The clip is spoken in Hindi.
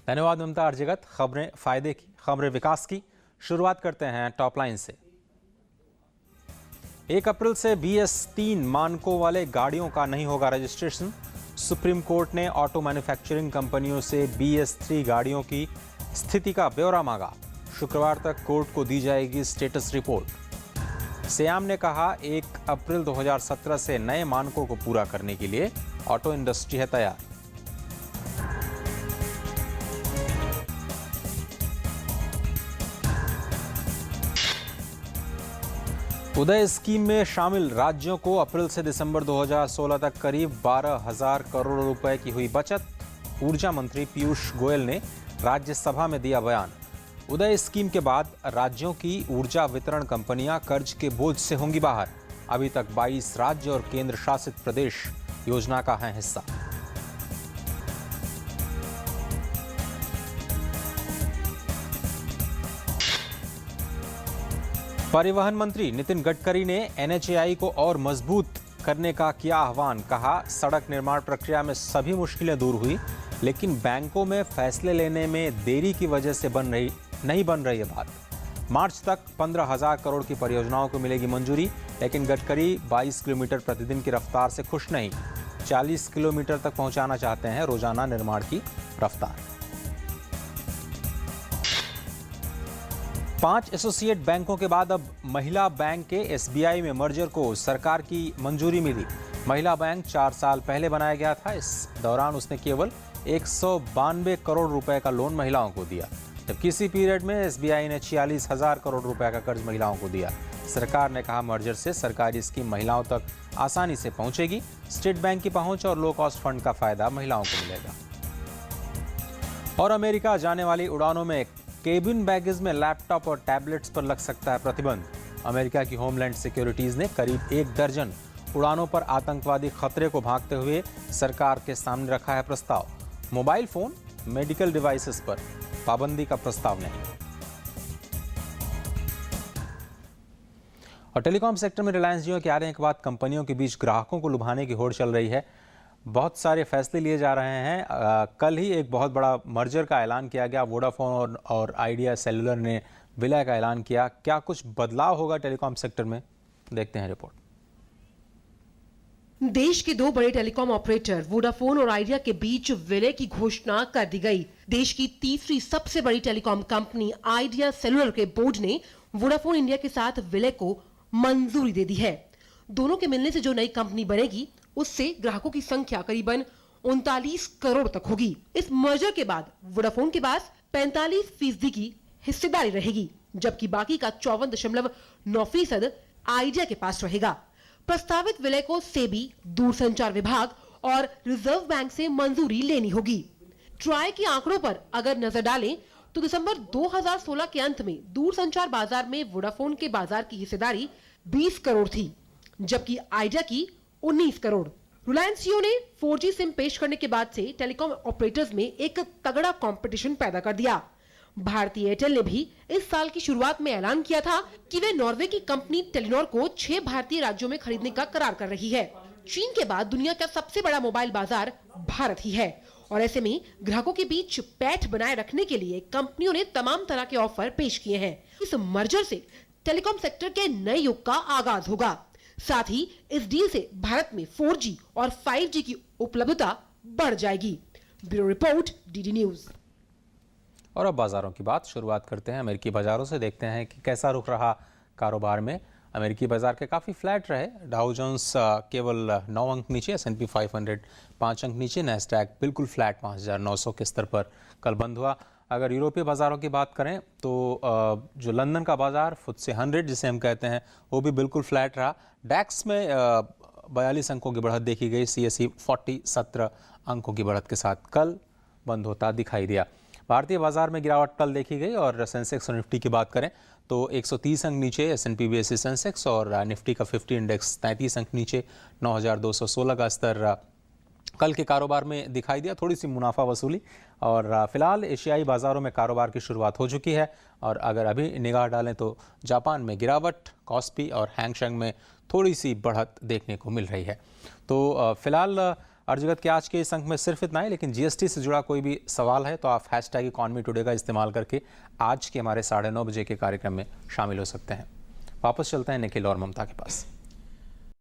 धन्यवाद ममता अर्जगत। खबरें फायदे की, खबरें विकास की। शुरुआत करते हैं टॉप लाइन से। 1 अप्रैल से BS3 मानकों वाले गाड़ियों का नहीं होगा रजिस्ट्रेशन। सुप्रीम कोर्ट ने ऑटो मैन्युफैक्चरिंग कंपनियों से BS3 गाड़ियों की स्थिति का ब्यौरा मांगा। शुक्रवार तक कोर्ट को दी जाएगी स्टेटस रिपोर्ट। सियाम ने कहा 1 अप्रैल 2017 से नए मानकों को पूरा करने के लिए ऑटो इंडस्ट्री है तैयार। उदय स्कीम में शामिल राज्यों को अप्रैल से दिसंबर 2016 तक करीब 12,000 करोड़ रुपए की हुई बचत। ऊर्जा मंत्री पीयूष गोयल ने राज्यसभा में दिया बयान। उदय स्कीम के बाद राज्यों की ऊर्जा वितरण कंपनियां कर्ज के बोझ से होंगी बाहर। अभी तक 22 राज्य और केंद्र शासित प्रदेश योजना का है हिस्सा। परिवहन मंत्री नितिन गडकरी ने NHAI को और मजबूत करने का किया आह्वान। कहा सड़क निर्माण प्रक्रिया में सभी मुश्किलें दूर हुई, लेकिन बैंकों में फैसले लेने में देरी की वजह से नहीं बन रही है बात। मार्च तक 15,000 करोड़ की परियोजनाओं को मिलेगी मंजूरी, लेकिन गडकरी 22 किलोमीटर प्रतिदिन की रफ्तार से खुश नहीं। 40 किलोमीटर तक पहुंचाना चाहते हैं रोजाना निर्माण की रफ्तार। 5 एसोसिएट बैंकों के बाद अब महिला बैंक के SBI में मर्जर को सरकार की मंजूरी मिली। महिला बैंक 4 साल पहले बनाया गया था। इस दौरान उसने केवल 192 करोड़ रुपए का लोन महिलाओं को दिया, जबकि इसी पीरियड में SBI ने 46,000 करोड़ रुपए का कर्ज महिलाओं को दिया। सरकार ने कहा मर्जर से सरकारी स्कीम महिलाओं तक आसानी से पहुंचेगी। स्टेट बैंक की पहुंच और लो कॉस्ट फंड का फायदा महिलाओं को मिलेगा। और अमेरिका जाने वाली उड़ानों में केबिन बैगेज में लैपटॉप और टैबलेट्स पर लग सकता है प्रतिबंध। अमेरिका की होमलैंड सिक्योरिटीज ने करीब 1 दर्जन उड़ानों पर आतंकवादी खतरे को भांपते हुए सरकार के सामने रखा है प्रस्ताव। मोबाइल फोन, मेडिकल डिवाइसेस पर पाबंदी का प्रस्ताव नहीं। और टेलीकॉम सेक्टर में रिलायंस जियो के आने के बाद कंपनियों के बीच ग्राहकों को लुभाने की होड़ चल रही है। बहुत सारे फैसले लिए जा रहे हैं। कल ही एक बहुत बड़ा मर्जर का ऐलान किया गया। वोडाफोन और आइडिया सेलुलर ने विलय का ऐलान किया। क्या कुछ बदलाव होगा टेलीकॉम सेक्टर में? देखते हैं रिपोर्ट। देश के 2 बड़े टेलीकॉम ऑपरेटर वोडाफोन और आइडिया के बीच विलय की घोषणा कर दी गई। देश की तीसरी सबसे बड़ी टेलीकॉम कंपनी आइडिया सेलुलर के बोर्ड ने वोडाफोन इंडिया के साथ विलय को मंजूरी दे दी है। दोनों के मिलने से जो नई कंपनी बनेगी उससे ग्राहकों की संख्या करीबन 39 करोड़ तक होगी। इस मर्जर के बाद वोडाफोन के पास 45% की हिस्सेदारी रहेगी, जबकि बाकी का 54.9% आइडिया के पास रहेगा। प्रस्तावित विलय को सेबी, दूरसंचार विभाग और रिजर्व बैंक से मंजूरी लेनी होगी। ट्राई के आंकड़ों पर अगर नजर डालें तो दिसंबर 2016 के अंत में दूरसंचार बाजार में वोडाफोन के बाजार की हिस्सेदारी 20 करोड़ थी, जबकि आइडिया की 19 करोड़। रिलायंस जियो ने 4G सिम पेश करने के बाद से टेलीकॉम ऑपरेटर्स में एक तगड़ा कंपटीशन पैदा कर दिया। भारतीय एयरटेल ने भी इस साल की शुरुआत में ऐलान किया था कि वे नॉर्वे की कंपनी टेलीनॉर को 6 भारतीय राज्यों में खरीदने का करार कर रही है। चीन के बाद दुनिया का सबसे बड़ा मोबाइल बाजार भारत ही है, और ऐसे में ग्राहकों के बीच पैठ बनाए रखने के लिए कंपनियों ने तमाम तरह के ऑफर पेश किए हैं। इस मर्जर से टेलीकॉम सेक्टर के नए युग का आगाज होगा। साथ ही इस डील से भारत में 4G और 5G की उपलब्धता बढ़ जाएगी। Bureau report, DD news. और अब बाजारों की बात शुरुआत करते हैं अमेरिकी बाजारों से। देखते हैं कि कैसा रुख रहा कारोबार में। अमेरिकी बाजार के काफ़ी फ्लैट रहे। डाउ जोन्स केवल 9 अंक नीचे, S&P 500 5 अंक नीचे, नैस्डैक बिल्कुल फ्लैट 5,900 के स्तर पर कल बंद हुआ। अगर यूरोपीय बाज़ारों की बात करें तो जो लंदन का बाज़ार FTSE 100 जिसे हम कहते हैं वो भी बिल्कुल फ्लैट रहा। डैक्स में 42 अंकों की बढ़त देखी गई। CSE 40 17 अंकों की बढ़त के साथ कल बंद होता दिखाई दिया। भारतीय बाजार में गिरावट कल देखी गई। और सेंसेक्स और निफ्टी की बात करें तो 130 अंक नीचे S&P BSE सेंसेक्स, और निफ्टी का 50 इंडेक्स 33 अंक नीचे 9,216 का स्तर कल के कारोबार में दिखाई दिया। थोड़ी सी मुनाफा वसूली। और फिलहाल एशियाई बाजारों में कारोबार की शुरुआत हो चुकी है। और अगर अभी निगाह डालें तो जापान में गिरावट, कॉस्पी और हैंगसेंग में थोड़ी सी बढ़त देखने को मिल रही है। तो फिलहाल और जगत के आज के इस अंक में सिर्फ इतना ही, लेकिन जीएसटी से जुड़ा कोई भी सवाल है तो आप #इकोनॉमी टुडे का इस्तेमाल करके आज के हमारे 9:30 बजे के कार्यक्रम में शामिल हो सकते हैं। वापस चलते हैं निखिल और ममता के पास।